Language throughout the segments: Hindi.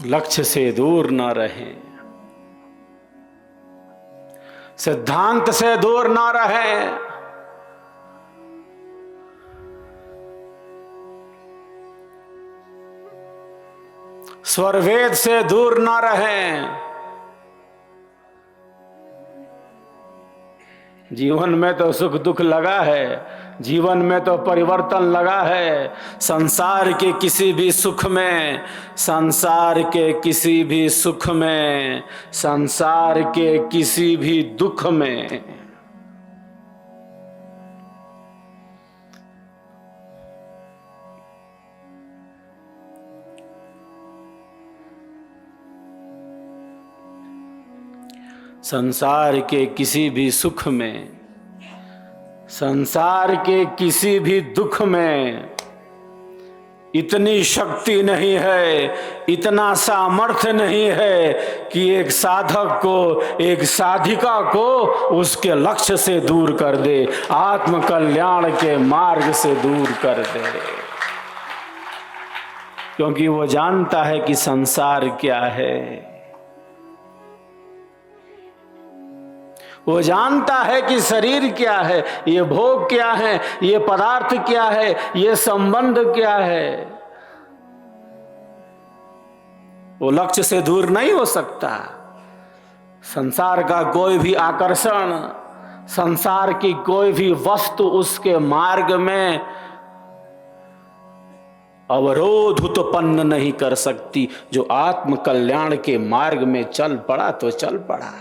लक्ष्य से दूर न रहें, सिद्धांत से दूर न रहें, स्वरवेद से दूर न रहें। जीवन में तो सुख दुख लगा है, जीवन में तो परिवर्तन लगा है। संसार के किसी भी सुख में, संसार के किसी भी सुख में, संसार के किसी भी दुख में संसार के किसी भी सुख में, संसार के किसी भी दुख में इतनी शक्ति नहीं है, इतना सामर्थ्य नहीं है कि एक साधक को, एक साधिका को उसके लक्ष्य से दूर कर दे, आत्म कल्याण के मार्ग से दूर कर दे। क्योंकि वो जानता है कि संसार क्या है, वो जानता है कि शरीर क्या है, ये भोग क्या है, ये पदार्थ क्या है, ये संबंध क्या है। वो लक्ष्य से दूर नहीं हो सकता। संसार का कोई भी आकर्षण, संसार की कोई भी वस्तु उसके मार्ग में अवरोध उत्पन्न नहीं कर सकती। जो आत्म कल्याण के मार्ग में चल पड़ा तो चल पड़ा।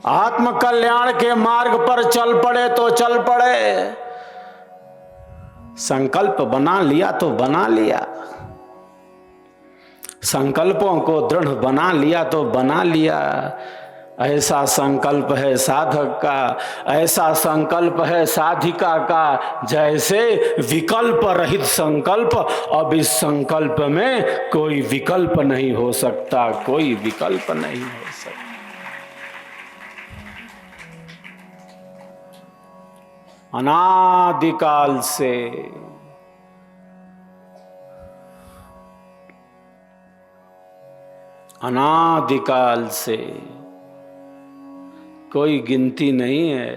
आत्म कल्याण के मार्ग पर चल पड़े तो चल पड़े। संकल्प बना लिया तो बना लिया, संकल्पों को दृढ़ बना लिया तो बना लिया। ऐसा संकल्प है साधक का, ऐसा संकल्प है साधिका का, जैसे विकल्प रहित संकल्प। अब इस संकल्प में कोई विकल्प नहीं हो सकता, कोई विकल्प नहीं हो सकता। अनादिकाल से अनादिकाल से कोई गिनती नहीं है।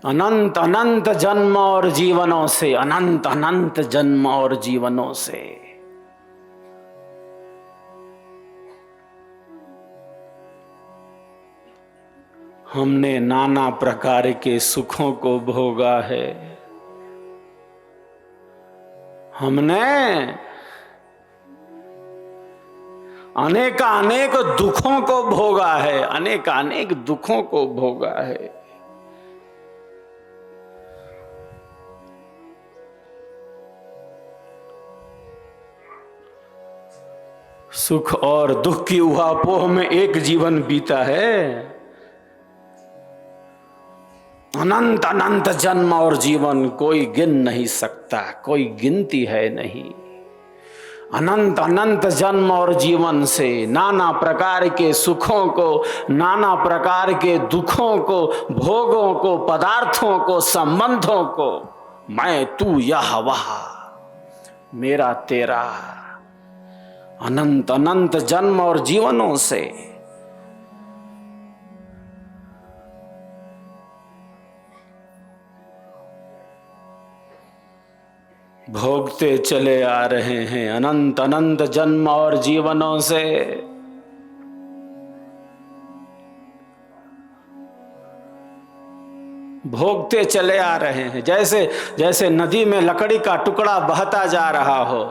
अनंत अनंत जन्म और जीवनों से, अनंत अनंत जन्म और जीवनों से हमने नाना प्रकार के सुखों को भोगा है। हमने अनेक दुखों को भोगा है, अनेक दुखों को भोगा है। सुख और दुख की उहापोह में एक जीवन बीता है। अनंत अनंत जन्म और जीवन कोई गिन नहीं सकता, कोई गिनती है नहीं। अनंत अनंत जन्म और जीवन से नाना प्रकार के सुखों को, नाना प्रकार के दुखों को, भोगों को, पदार्थों को, संबंधों को, मैं तू यह वह, मेरा तेरा, अनंत अनंत जन्म और जीवनों से भोगते चले आ रहे हैं। अनंत अनंत जन्म और जीवनों से भोगते चले आ रहे हैं। जैसे जैसे नदी में लकड़ी का टुकड़ा बहता जा रहा हो,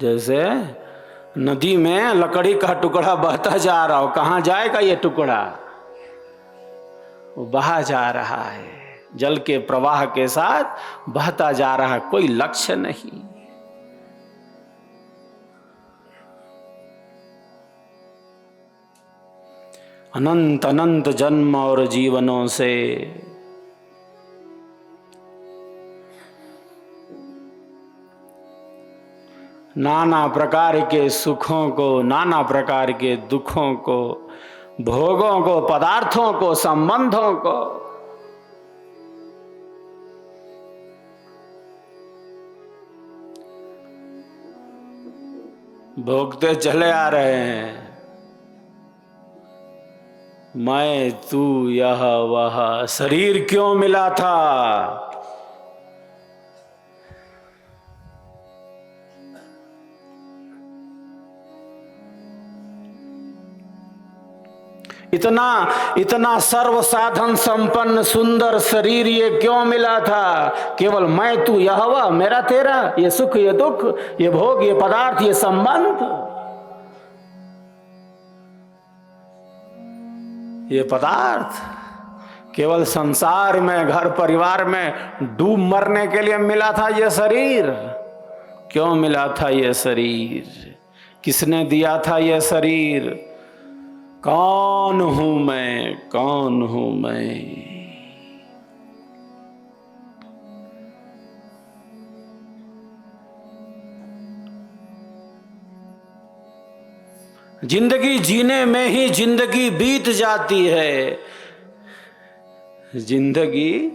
जैसे नदी में लकड़ी का टुकड़ा बहता जा रहा हो। कहां जाएगा ये टुकड़ा? वो बहा जा रहा है, जल के प्रवाह के साथ बहता जा रहा है, कोई लक्ष्य नहीं। अनंत अनंत जन्म और जीवनों से नाना प्रकार के सुखों को, नाना प्रकार के दुखों को, भोगों को, पदार्थों को, संबंधों को। भोगते चले आ रहे हैं। मैं, तू, यह वह, शरीर क्यों मिला था? इतना इतना सर्व साधन संपन्न सुंदर शरीर ये क्यों मिला था? केवल मैं, तू, यह वह, मेरा तेरा, ये सुख, ये दुख, ये भोग, ये पदार्थ, ये संबंध, ये पदार्थ केवल संसार में, घर परिवार में डूब मरने के लिए मिला था ये शरीर। क्यों मिला था ये शरीर? किसने दिया था ये शरीर? कौन हूं मैं? कौन हूं मैं? जिंदगी जीने में ही जिंदगी बीत जाती है। जिंदगी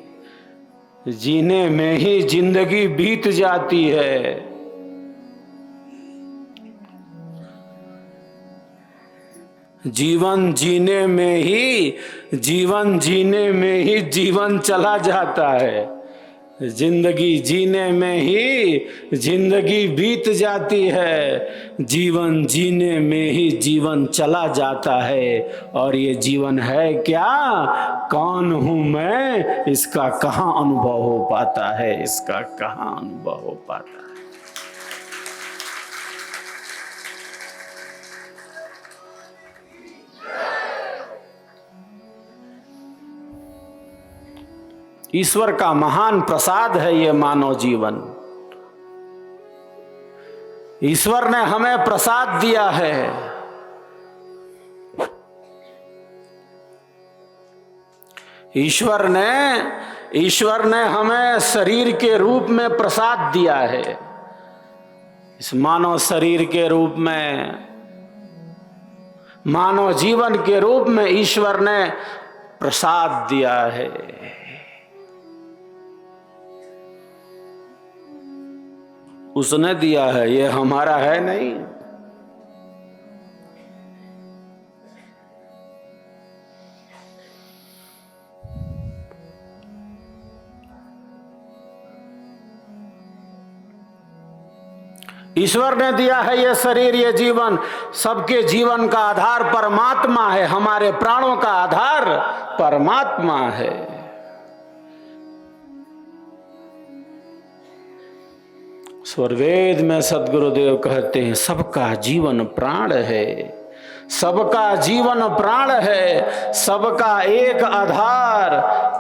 जीने में ही जिंदगी बीत जाती है। जीवन जीने में ही जीवन चला जाता है। जिंदगी जीने में ही जिंदगी बीत जाती है। जीवन जीने में ही जीवन चला जाता है। और ये जीवन है क्या? कौन हूं मैं? इसका कहां अनुभव हो पाता है? इसका कहां अनुभव हो पाता है? ईश्वर का महान प्रसाद है ये मानव जीवन। ईश्वर ने हमें प्रसाद दिया है। ईश्वर ने हमें शरीर के रूप में प्रसाद दिया है। इस मानव शरीर के रूप में, मानव जीवन के रूप में ईश्वर ने प्रसाद दिया है। उसने दिया है, ये हमारा है नहीं। ईश्वर ने दिया है ये शरीर, ये जीवन। सबके जीवन का आधार परमात्मा है। हमारे प्राणों का आधार परमात्मा है। स्वरवेद में सदगुरुदेव कहते हैं, सबका जीवन प्राण है। सबका जीवन प्राण है। सबका एक आधार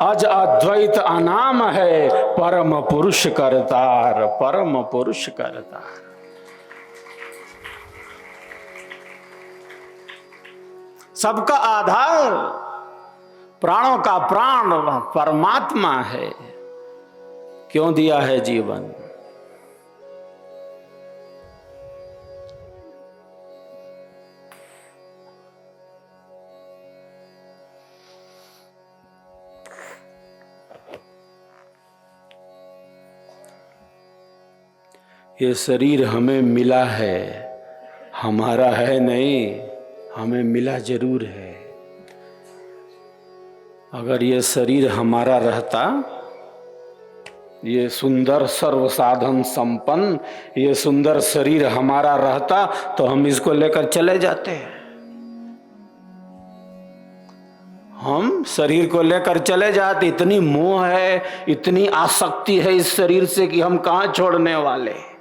अज अद्वैत अनाम है। परम पुरुष करतार, परम पुरुष करतार। सबका आधार, प्राणों का प्राण परमात्मा है। क्यों दिया है जीवन? ये शरीर हमें मिला है, हमारा है नहीं। हमें मिला जरूर है। अगर ये शरीर हमारा रहता, ये सुंदर सर्व साधन संपन्न ये सुंदर शरीर हमारा रहता, तो हम इसको लेकर चले जाते। हम शरीर को लेकर चले जाते। इतनी मोह है, इतनी आसक्ति है इस शरीर से कि हम कहां छोड़ने वाले।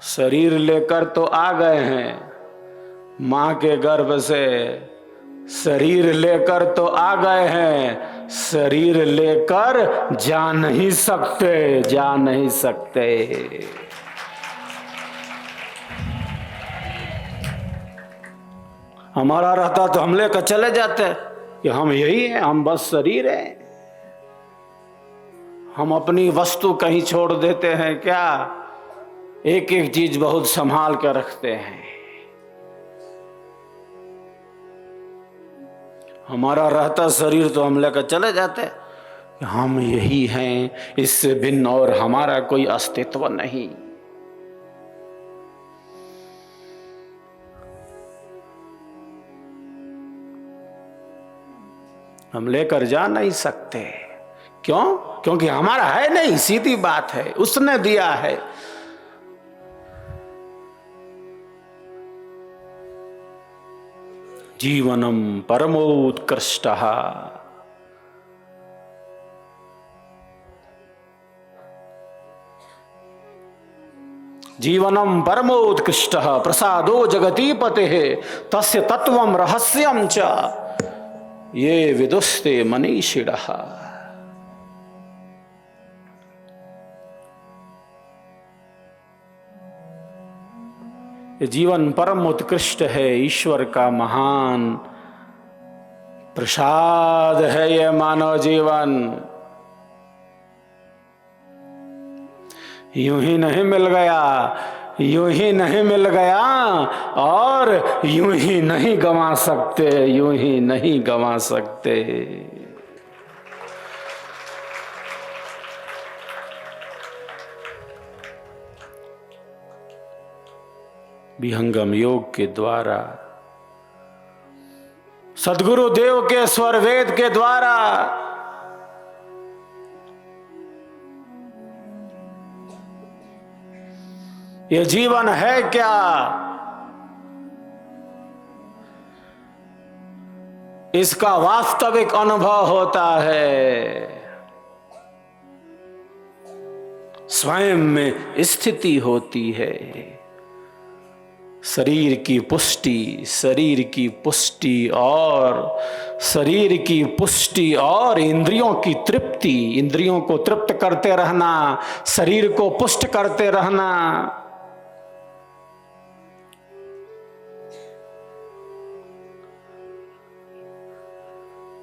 शरीर लेकर तो आ गए हैं मां के गर्भ से। शरीर लेकर तो आ गए हैं, शरीर लेकर जा नहीं सकते, जा नहीं सकते। हमारा रहता तो हम लेकर चले जाते कि हम यही हैं, हम बस शरीर हैं। हम अपनी वस्तु कहीं छोड़ देते हैं क्या? एक एक चीज बहुत संभाल कर रखते हैं। हमारा रहता शरीर तो हम लेकर चले जाते, हम यही हैं, इससे भिन्न और हमारा कोई अस्तित्व नहीं। हम लेकर जा नहीं सकते। क्यों? क्योंकि हमारा है नहीं, सीधी बात है, उसने दिया है। जीवनम परमोत्कृष्टः, जीवनम परमोत्कृष्टः प्रसादो जगतीपतेः तस्य तत्वं रहस्यं च ये विदुस्ते मनीषिणः। ये जीवन परम उत्कृष्ट है, ईश्वर का महान प्रसाद है ये मानव जीवन। यूं ही नहीं मिल गया, यूं ही नहीं मिल गया और यूं ही नहीं गंवा सकते, यूं ही नहीं गंवा सकते। विहंगम योग के द्वारा, सदगुरु देव के स्वर वेद के द्वारा ये जीवन है क्या, इसका वास्तविक अनुभव होता है। स्वयं में स्थिति होती है। शरीर की पुष्टि, शरीर की पुष्टि और शरीर की पुष्टि और इंद्रियों की तृप्ति, इंद्रियों को तृप्त करते रहना, शरीर को पुष्ट करते रहना,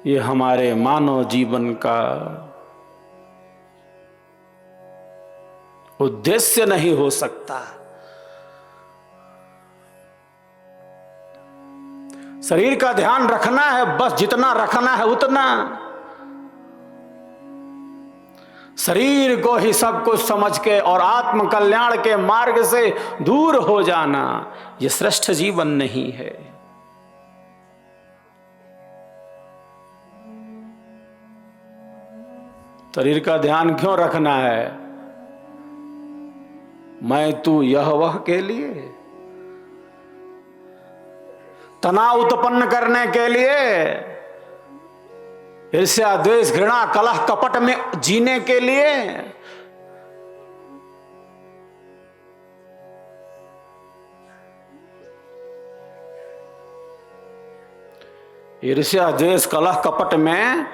ये हमारे मानव जीवन का उद्देश्य नहीं हो सकता। शरीर का ध्यान रखना है, बस जितना रखना है उतना। शरीर को ही सब कुछ समझ के और आत्म कल्याण के मार्ग से दूर हो जाना, यह श्रेष्ठ जीवन नहीं है। शरीर का ध्यान क्यों रखना है? मैं तू यह वह के लिए, तनाव उत्पन्न करने के लिए, ईर्ष्या द्वेष घृणा कलह कपट में जीने के लिए, ईर्ष्या द्वेष कलह कपट में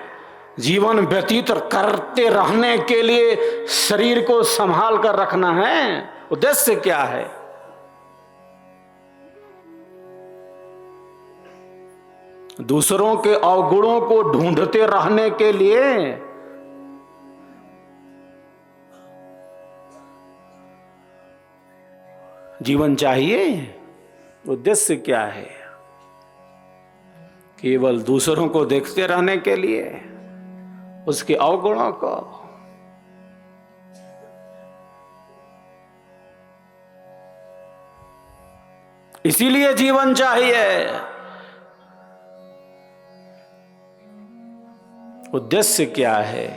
जीवन व्यतीत करते रहने के लिए शरीर को संभाल कर रखना है? उद्देश्य क्या है? दूसरों के अवगुणों को ढूंढते रहने के लिए? जीवन चाहिए? उद्देश्य क्या है? केवल दूसरों को देखते रहने के लिए, उसके अवगुणों को? इसीलिए जीवन चाहिए। उद्देश्य क्या है?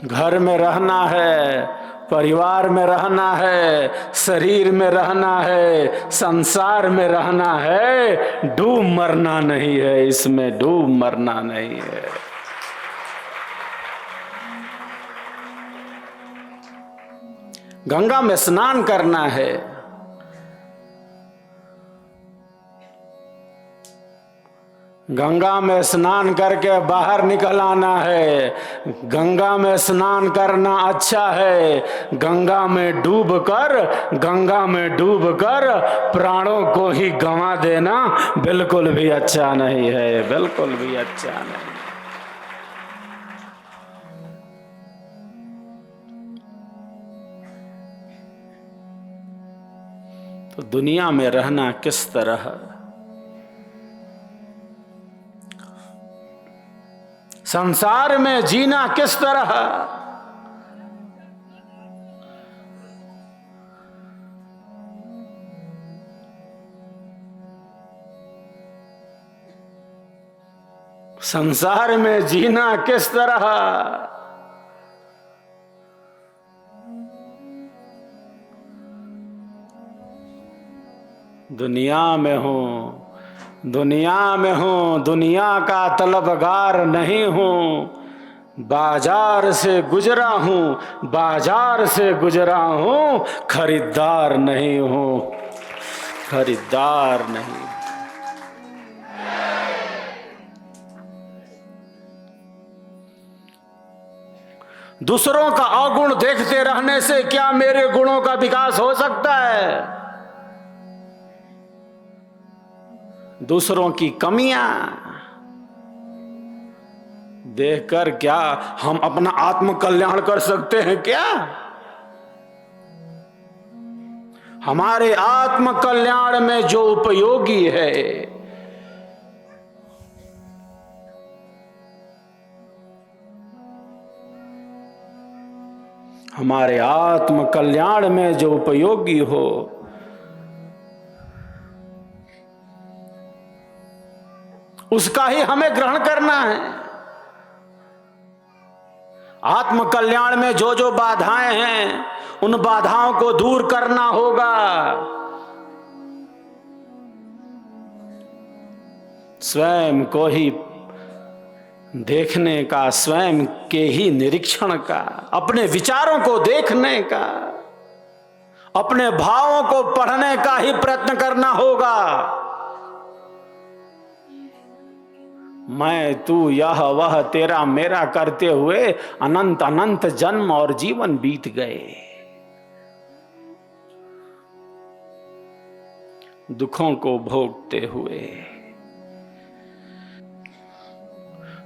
घर में रहना है, परिवार में रहना है, शरीर में रहना है, संसार में रहना है, डूब मरना नहीं है, इसमें डूब मरना नहीं है। गंगा में स्नान करना है, गंगा में स्नान करके बाहर निकल आना है। गंगा में स्नान करना अच्छा है, गंगा में डूब कर प्राणों को ही गंवा देना बिल्कुल भी अच्छा नहीं है, बिल्कुल भी अच्छा नहीं। तो दुनिया में रहना किस तरह, संसार में जीना किस तरह, संसार में जीना किस तरह। दुनिया में हूं, दुनिया का तलबगार नहीं हूं, बाजार से गुजरा हूं, खरीदार नहीं हूं, खरीदार नहीं। दूसरों का अवगुण देखते रहने से क्या मेरे गुणों का विकास हो सकता है? दूसरों की कमियां देखकर क्या हम अपना आत्म कल्याण कर सकते हैं क्या? हमारे आत्म कल्याण में जो उपयोगी है, हमारे आत्म कल्याण में जो उपयोगी हो, उसका ही हमें ग्रहण करना है। आत्म कल्याण में जो जो बाधाएं हैं, उन बाधाओं को दूर करना होगा। स्वयं को ही देखने का, स्वयं के ही निरीक्षण का, अपने विचारों को देखने का, अपने भावों को पढ़ने का ही प्रयत्न करना होगा। मैं तू यह वह तेरा मेरा करते हुए अनंत अनंत जन्म और जीवन बीत गए। दुखों को भोगते हुए,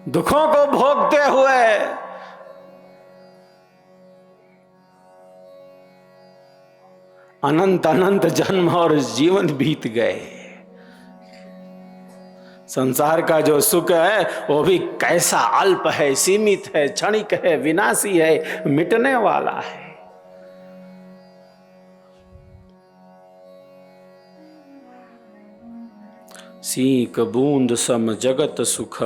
दुखों को भोगते हुए अनंत अनंत जन्म और जीवन बीत गए। संसार का जो सुख है वो भी कैसा अल्प है, सीमित है, क्षणिक है, विनाशी है, मिटने वाला है। सीक बूंद सम जगत सुख,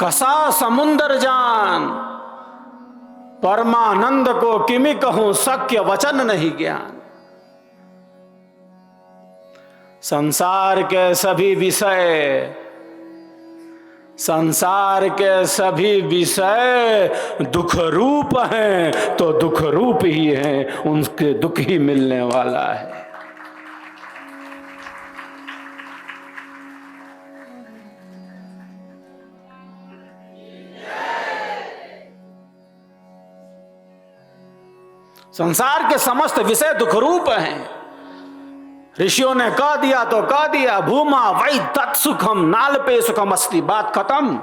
कसा समुंदर जान, परमानंद को किमि कहूं, शक्य वचन नहीं ज्ञान। संसार के सभी विषय, संसार के सभी विषय दुख रूप हैं, तो दुख रूप ही हैं, उनके दुख ही मिलने वाला है। संसार के समस्त विषय दुख रूप हैं। ऋषियों ने कह दिया तो कह दिया, भूमा वै तत्सुखम नालपे सुखम अस्ति, बात खत्म।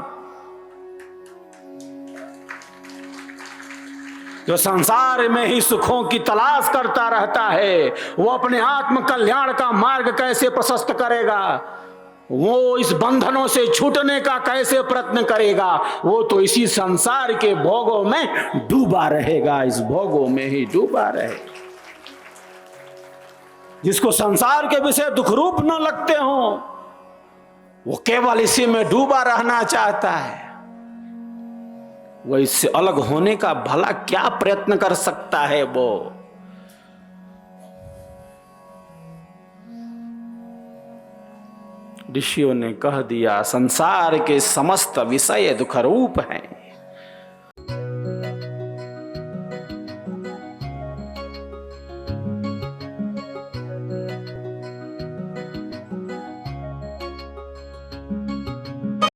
जो संसार में ही सुखों की तलाश करता रहता है, वो अपने आत्म कल्याण का मार्ग कैसे प्रशस्त करेगा? वो इस बंधनों से छूटने का कैसे प्रयत्न करेगा? वो तो इसी संसार के भोगों में डूबा रहेगा, इस भोगों में ही डूबा रहेगा। जिसको संसार के विषय दुख रूप न लगते हो, वो केवल इसी में डूबा रहना चाहता है। वो इससे अलग होने का भला क्या प्रयत्न कर सकता है? वो ऋषियों ने कह दिया, संसार के समस्त विषय दुख रूप हैं।